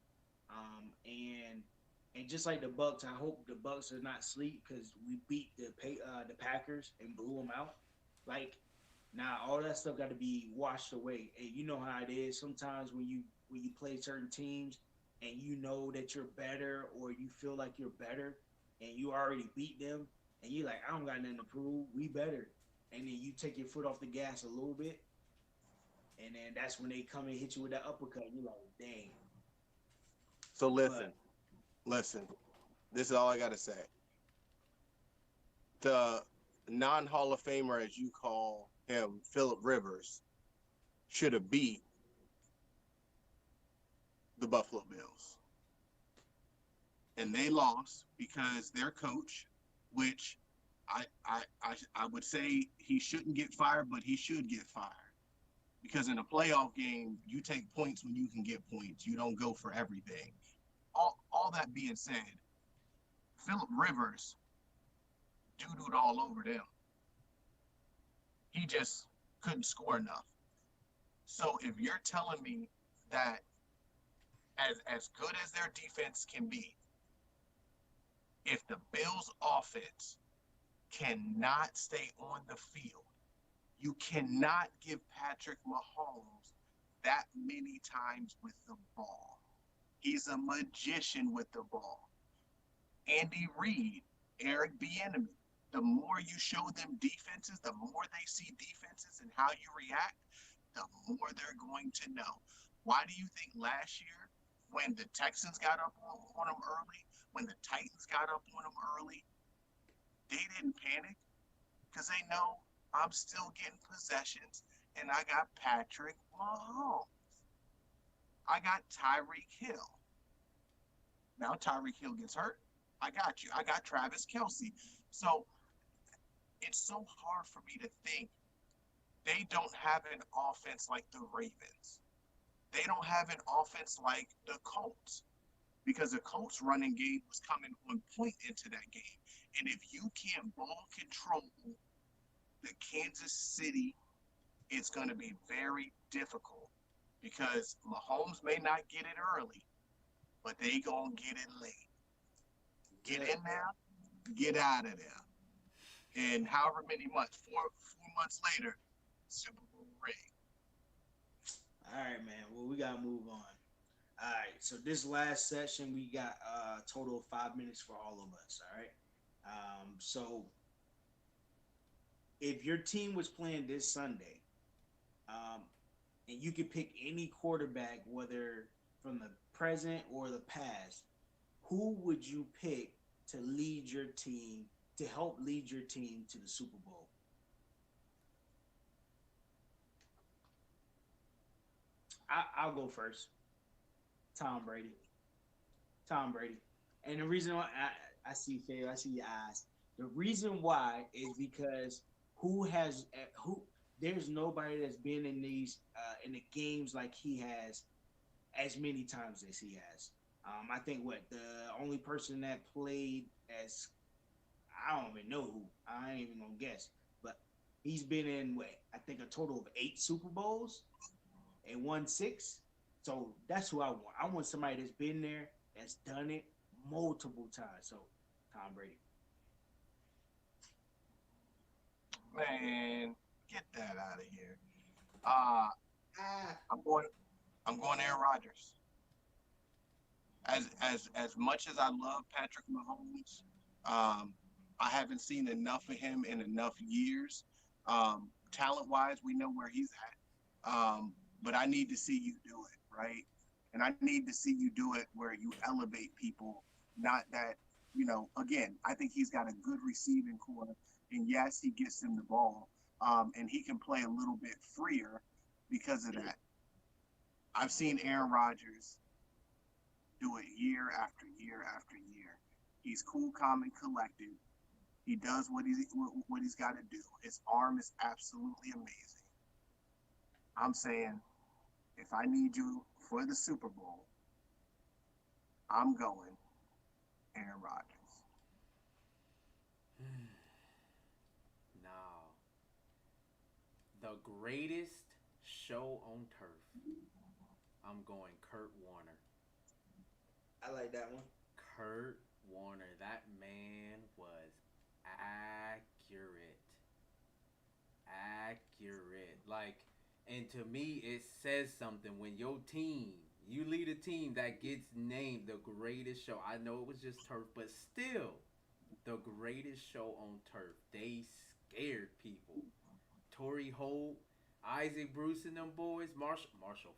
And just like the Bucks, I hope the Bucks are not sleep, because we beat the Packers and blew them out. Like, now all that stuff got to be washed away. And you know how it is sometimes when you play certain teams and you know that you're better, or you feel like you're better, and you already beat them, and you're like, I don't got nothing to prove. We better. And then you take your foot off the gas a little bit, and then that's when they come and hit you with that uppercut. And you're like, dang. So listen. This is all I got to say. the non-Hall of Famer, as you call him, Philip Rivers, should have beat the Buffalo Bills. And they lost because their coach, which I would say he shouldn't get fired, but he should get fired. Because in a playoff game, you take points when you can get points. You don't go for everything. All that being said, Philip Rivers doo-dooed all over them. He just couldn't score enough. So if you're telling me that as good as their defense can be, if the Bills' offense cannot stay on the field, you cannot give Patrick Mahomes that many times with the ball. He's a magician with the ball. Andy Reid, Eric Bieniemy, the more you show them defenses, the more they see defenses and how you react, the more they're going to know. Why do you think last year, when the Texans got up on them early, when the Titans got up on them early, they didn't panic? Because they know I'm still getting possessions, and I got Patrick Mahomes. I got Tyreek Hill. Now Tyreek Hill gets hurt. I got you. I got Travis Kelce. So it's so hard for me to think they don't have an offense like the Ravens. They don't have an offense like the Colts, because the Colts running game was coming on point into that game. And if you can't ball control the Kansas City, it's going to be very difficult, because Mahomes may not get it early, but they going to get it late. Get in there, get out of there. And however many months, four months later, Super Bowl ring. All right, man. Well, we gotta move on. All right. So this last session, we got a total of 5 minutes for all of us. All right. So if your team was playing this Sunday, and you could pick any quarterback, whether from the present or the past, who would you pick to lead your team, to help lead your team to the Super Bowl? I'll go first. Tom Brady. Tom Brady. And the reason why I see Phil, I see your eyes. The reason why is because who there's nobody that's been in these in the games like he has as many times as he has. I think the only person that played as, I don't even know who. I ain't even gonna guess. But he's been in I think a total of 8 Super Bowls and won 6. So that's who I want. I want somebody that's been there, that's done it multiple times. So Tom Brady. Man, get that out of here. Uh, I'm going Aaron Rodgers. As much as I love Patrick Mahomes, I haven't seen enough of him in enough years. Talent wise, we know where he's at. But I need to see you do it, right? And I need to see you do it where you elevate people, not that, again, I think he's got a good receiving core. And yes, he gets him the ball. And he can play a little bit freer because of that. I've seen Aaron Rodgers do it year after year after year. He's cool, calm, and collected. He does what he's got to do. His arm is absolutely amazing. I'm saying, if I need you for the Super Bowl, I'm going Aaron Rodgers. Now, the greatest show on turf. I'm going Kurt Warner. I like that one. Kurt Warner. That man was accurate. Accurate. And to me, it says something when you lead a team that gets named the greatest show. I know it was just turf, but still, the greatest show on turf. They scared people. Torrey Holt, Isaac Bruce, and them boys. Marshall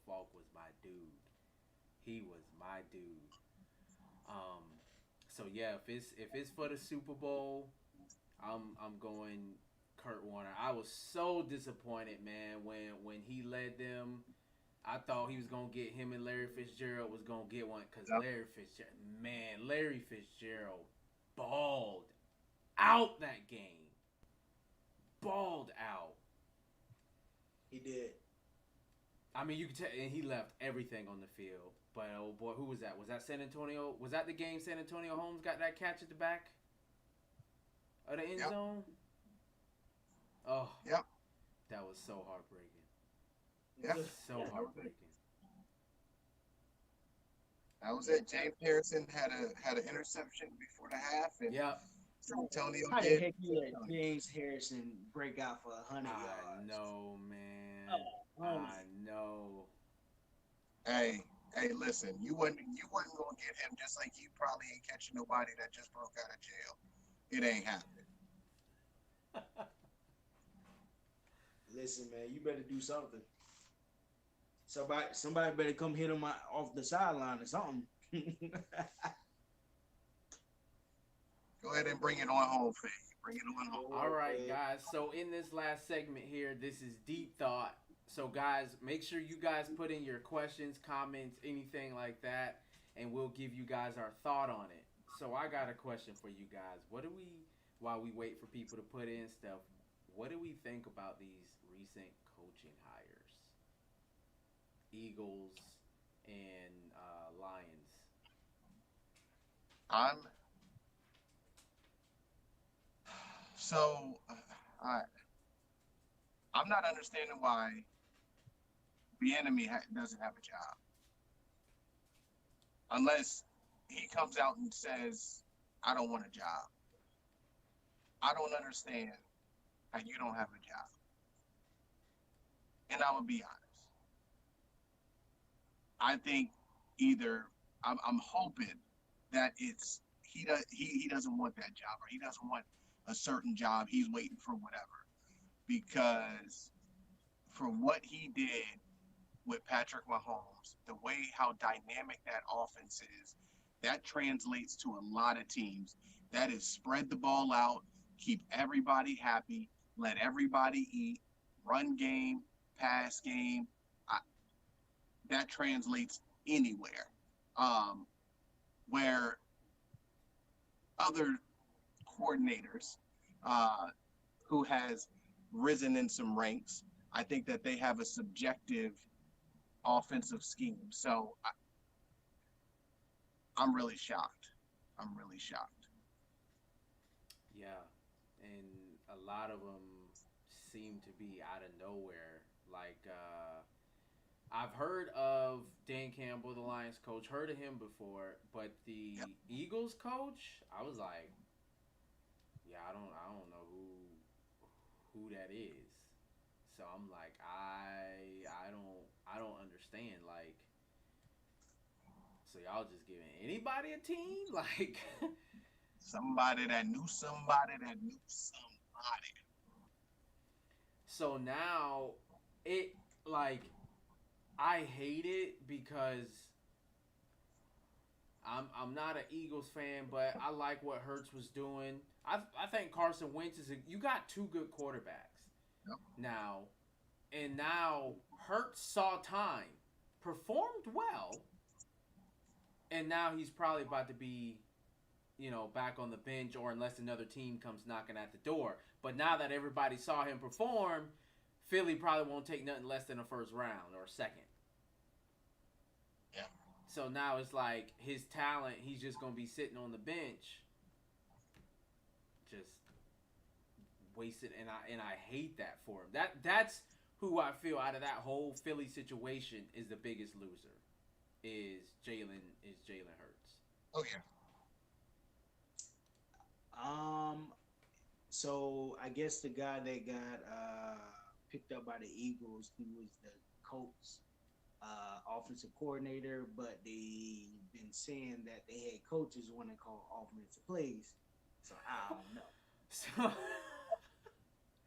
Faulk was my dude. He was my dude. So yeah, if it's for the Super Bowl, I'm going Kurt Warner. I was so disappointed, man, when he led them. I thought he was gonna get him and Larry Fitzgerald was gonna get one because Yep. Larry Fitzgerald balled out that game, balled out. He did. I mean, you could tell, and he left everything on the field. But oh boy, who was that? Was that San Antonio? Was that the game San Antonio Holmes got that catch at the back of the end Yep. zone? Oh, Yep. that was so heartbreaking. Yep. So heartbreaking. That was it. James Harrison had an interception before the half, and Yep. San Antonio How the did. heck you let James Harrison break out for 100 I yards? know, man. Oh, I know. Hey, listen, you wasn't gonna get him, just like you probably ain't catching nobody that just broke out of jail. It ain't happening. Listen, man, you better do something. Somebody better come hit him off the sideline or something. Go ahead and bring it on home, Faye. Bring it on home. All right, guys. So in this last segment here, this is Deep Thought. So guys, make sure you guys put in your questions, comments, anything like that, and we'll give you guys our thought on it. So I got a question for you guys. While we wait for people to put in stuff, what do we think about these recent coaching hires? Eagles and Lions. I'm not understanding why Bieniemy doesn't have a job, unless he comes out and says, "I don't want a job." I don't understand how you don't have a job. And I will be honest. I think either I'm hoping that it's he doesn't want that job, or he doesn't want a certain job. He's waiting for whatever, because for what he did with Patrick Mahomes, the way how dynamic that offense is, that translates to a lot of teams. That is spread the ball out, keep everybody happy, let everybody eat, run game, pass game. That translates anywhere. Where other coordinators who has risen in some ranks, I think that they have a subjective offensive scheme. So I'm really shocked. Yeah, and a lot of them seem to be out of nowhere. Like I've heard of Dan Campbell, the Lions coach, heard of him before, but the Yep. Eagles coach, I was like, yeah, I don't know who that is. So I'm like, I don't understand. Like, so y'all just giving anybody a team? Like, Somebody that knew somebody that knew somebody. so now it like I hate it because I'm not an Eagles fan, but I like what Hurts was doing. I think Carson Wentz you got two good quarterbacks Yep. now Hurts saw time, performed well, and now he's probably about to be, back on the bench, or unless another team comes knocking at the door. But now that everybody saw him perform, Philly probably won't take nothing less than a first round or a second. Yeah. So now it's like his talent, he's just going to be sitting on the bench, just wasted, and I hate that for him. That's who I feel out of that whole Philly situation is the biggest loser. Is Jalen Hurts. Oh yeah. So I guess the guy that got picked up by the Eagles, he was the Colts offensive coordinator, but they've been saying that the head coaches want to call offensive plays. So I don't know. So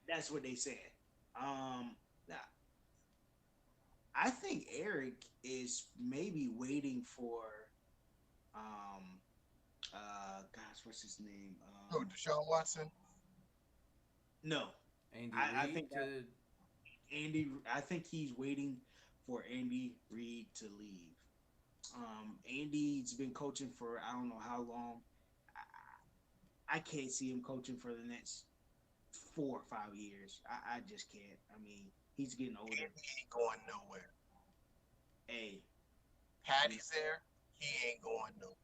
That's what they said. Now, I think Eric is maybe waiting for gosh, what's his name? Oh, Deshaun Watson. No, Andy I Reid think that to I think he's waiting for Andy Reid to leave. Andy's been coaching for I don't know how long. I can't see him coaching for the next 4 or 5 years. I just can't. I mean, he's getting older. Andy ain't going nowhere. Hey, Patty's there. He ain't going nowhere.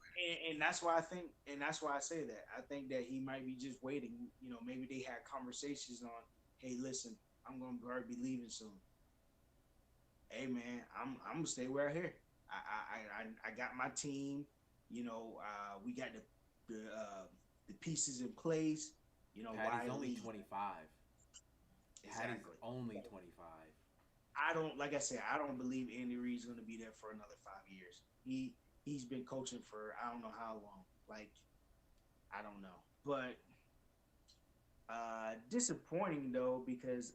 and that's why I think, and that's why I say that. I think that he might be just waiting. You know, maybe they had conversations on, hey, listen, I'm gonna probably be leaving soon. Hey, man, I'm gonna stay right here. I got my team. You know, we got the pieces in place. You know, why Patty's only leave? 25. Patty's Exactly. only 25. I don't like I said, I don't believe Andy Reid's gonna be there for another 5 years. He's been coaching for I don't know how long. Like I don't know. But disappointing though because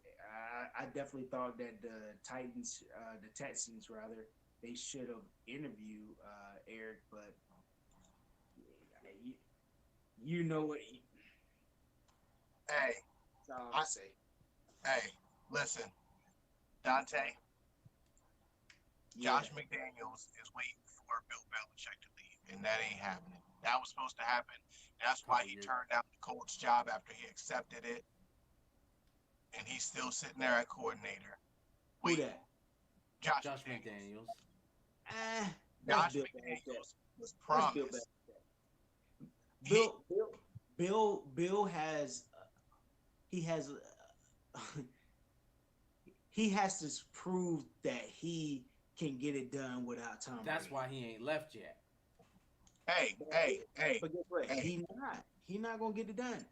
I definitely thought that the Texans rather, they should have interviewed Eric, but you, you know what? Hey, That's all I, I say. hey, listen, Dante. Yeah, Josh McDaniels is waiting for Bill Belichick to leave, and that ain't happening. That was supposed to happen. That's why Couple he years. turned down the coach job after he accepted it, and he's still sitting there at coordinator. who Wait, that? Josh Josh McDaniels. McDaniels. That's Josh Bill Belichick. McDaniels was That's Bill promised. Belichick. He Bill has he has he has to prove that he can get it done without Tom That's Brady. why he ain't left yet. But guess what? hey. He not gonna get it done.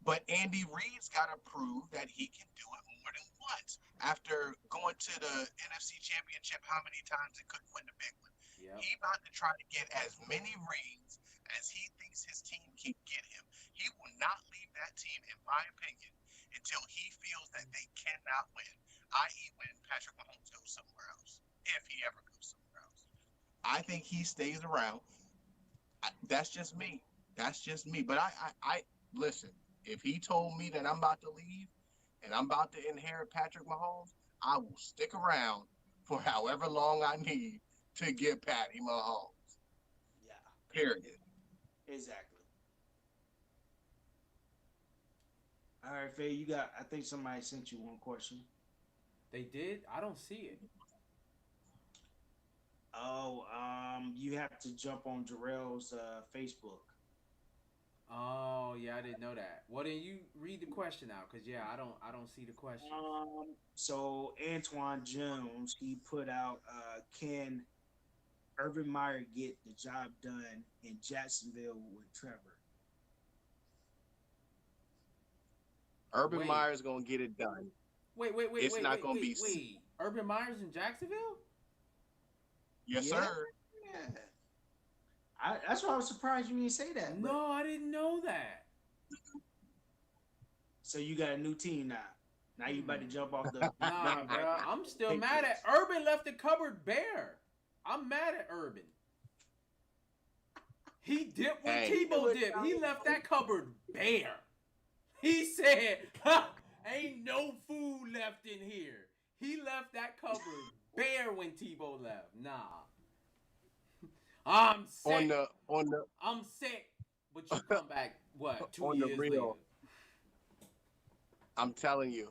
But Andy Reid's got to prove that he can do it more than once. After going to the NFC Championship, how many times he couldn't win the big one? Yep. He about to try to get as many rings as he thinks his team can get him. He will not leave that team, in my opinion, until he feels that they cannot win, i.e., when Patrick Mahomes goes somewhere else, if he ever goes somewhere else. I think he stays around. That's just me. That's just me. But I listen. If he told me that I'm about to leave and I'm about to inherit Patrick Mahomes, I will stick around for however long I need to get Patty Mahomes. Yeah, Period. exactly. All right, Faye, you got. I think somebody sent you one question. They did? I don't see it. Oh, you have to jump on Jarrell's Facebook. Oh yeah, I didn't know that. Well then you read the question out, cause yeah, I don't see the question. So Antoine Jones, he put out, can Urban Meyer get the job done in Jacksonville with Trevor? Urban Wait, Meyer's gonna get it done. It's not gonna be. wait. Urban Meyer's in Jacksonville? Yes, Yeah, sir. yeah. That's why I was surprised you didn't say that. But, No, I didn't know that. so you got a new team now. Now you about to jump off the. Nah, bro. I'm still mad at Patriots. Urban left the cupboard bare. I'm mad at Urban. He dipped when Hey. Tebow dipped. He left that cupboard bare. He said, ha, ain't no food left in here. He left that cupboard bare when Tebow left. Nah. I'm sick. I'm sick. But you come back, what, 2 on the years real. later? I'm telling you,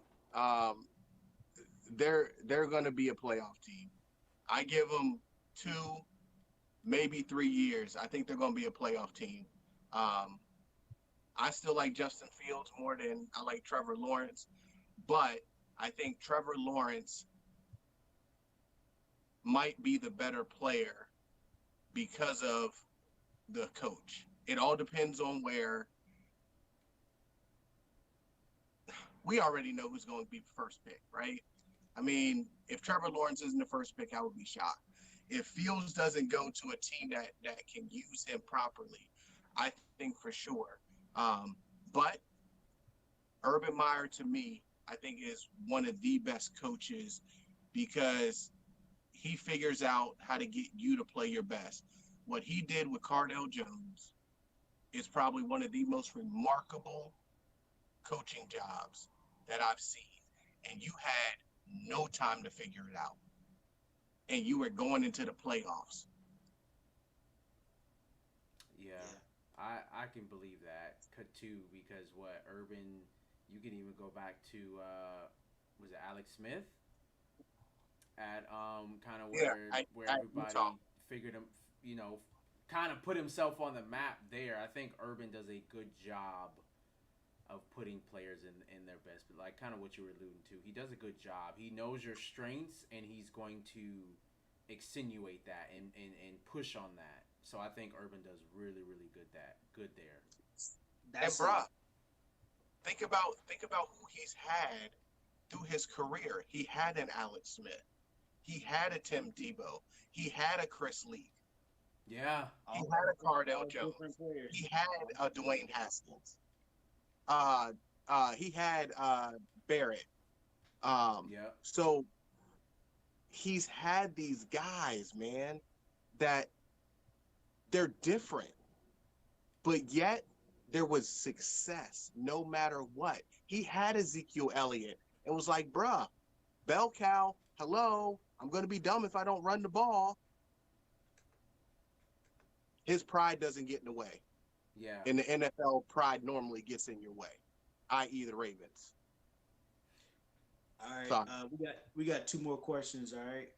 they're gonna be a playoff team. I give them 2, maybe 3 years. I think they're gonna be a playoff team. I still like Justin Fields more than I like Trevor Lawrence, but I think Trevor Lawrence might be the better player because of the coach. It all depends on where. We already know who's going to be first pick, right? I mean, if Trevor Lawrence isn't the first pick, I would be shocked. If Fields doesn't go to a team that can use him properly, I think for sure. But Urban Meyer, to me, I think is one of the best coaches because he figures out how to get you to play your best. What he did with Cardell Jones is probably one of the most remarkable coaching jobs that I've seen, and you had no time to figure it out, and you were going into the playoffs. Yeah, Yeah. I can believe that too because what Urban, you can even go back to was it Alex Smith at kind of Yeah, where I Utah. everybody figured him, you know, kind of put himself on the map there. I think Urban does a good job of putting players in their best, but like kind of what you were alluding to, he does a good job. He knows your strengths and he's going to extenuate that and push on that. So I think Urban does really good there. And That's a bruh, think about who he's had through his career. He had an Alex Smith. He had a Tim Tebow. He had a Chris Lee. Yeah, He all had a different, Cardell all different Jones. players. He had All a Dwayne Haskins. Uh, he had Barrett. Um, yeah, so he's had these guys, man, that they're different, but yet there was success no matter what. He had Ezekiel Elliott. It was like, bruh, bell cow, hello, I'm going to be dumb if I don't run the ball. His pride doesn't get in the way. yeah. In the NFL, pride normally gets in your way, i.e., the Ravens. All right, So, we got two more questions. All right.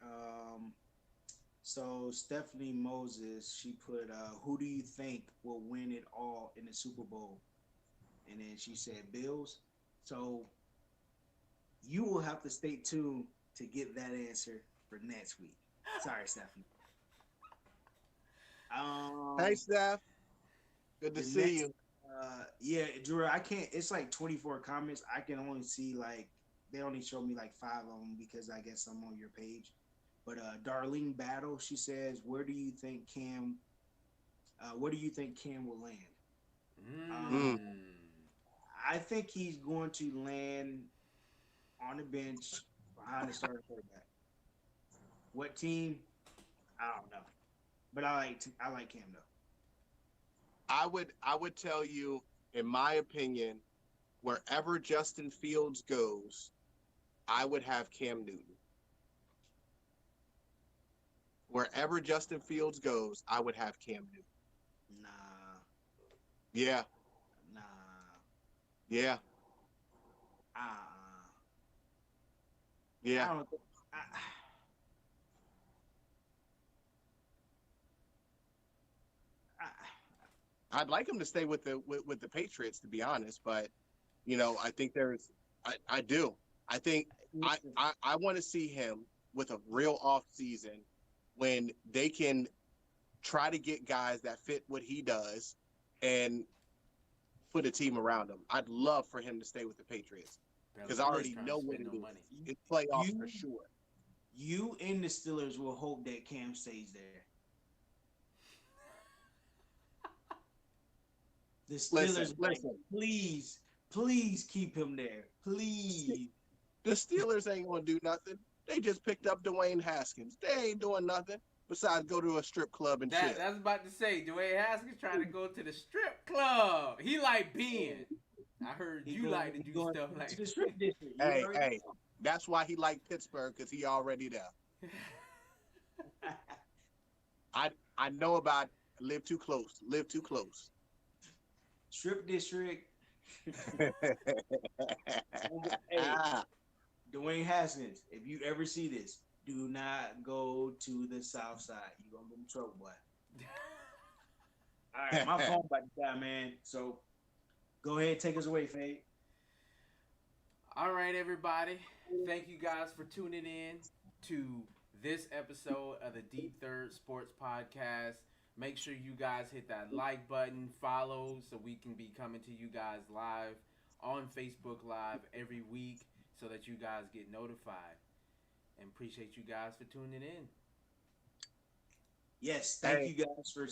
So Stephanie Moses, she put, "Who do you think will win it all in the Super Bowl?" And then she said Bills. So you will have to stay tuned to get that answer for next week. Sorry, Stephanie. hey, Um, Steph, good to the see next, you. yeah, Drew, I can't. It's like 24 comments. I can only see like they only show me like five of them because I guess I'm on your page. But Darlene Battle, she says, where do you think Cam will land? Mm. Um, Mm. I think he's going to land on the bench behind the starting quarterback. What team? I don't know, but I like Cam though. I would tell you, in my opinion, wherever Justin Fields goes, I would have Cam Newton. Wherever Justin Fields goes, I would have Cam Newton. Nah, Yeah, nah, yeah, uh, yeah. I don't. I, I, I'd like him to stay with the Patriots, to be honest. But I think I do. I think listen, I want to see him with a real off season when they can try to get guys that fit what he does and put a team around him. I'd love for him to stay with the Patriots because I Belichick's already trying to know what spend it no is. money. It's playoffs for you sure. you and the Steelers will hope that Cam stays there. The Listen, Steelers are like, listen. please keep him there, please. The Steelers ain't gonna do nothing. They just picked up Dwayne Haskins. They ain't doing nothing besides go to a strip club and That chill. that's about to say. Dwayne Haskins trying to go to the strip club. He like being. I heard He you going like to he do going stuff to like. the strip district. You Hey, already hey, that's why he liked Pittsburgh because he already there. know. I know about live too close. Live too close. Strip district. Hey, Dwayne Haskins, if you ever see this, do not go to the South Side. You gonna get in trouble, boy. All right, my phone about to die, man. So go ahead, take us away, Fade. All right, everybody. Thank you guys for tuning in to this episode of the Deep Third Sports Podcast. Make sure you guys hit that like button, follow, so we can be coming to you guys live on Facebook Live every week so that you guys get notified. And appreciate you guys for tuning in. Yes, thank Hey, you guys for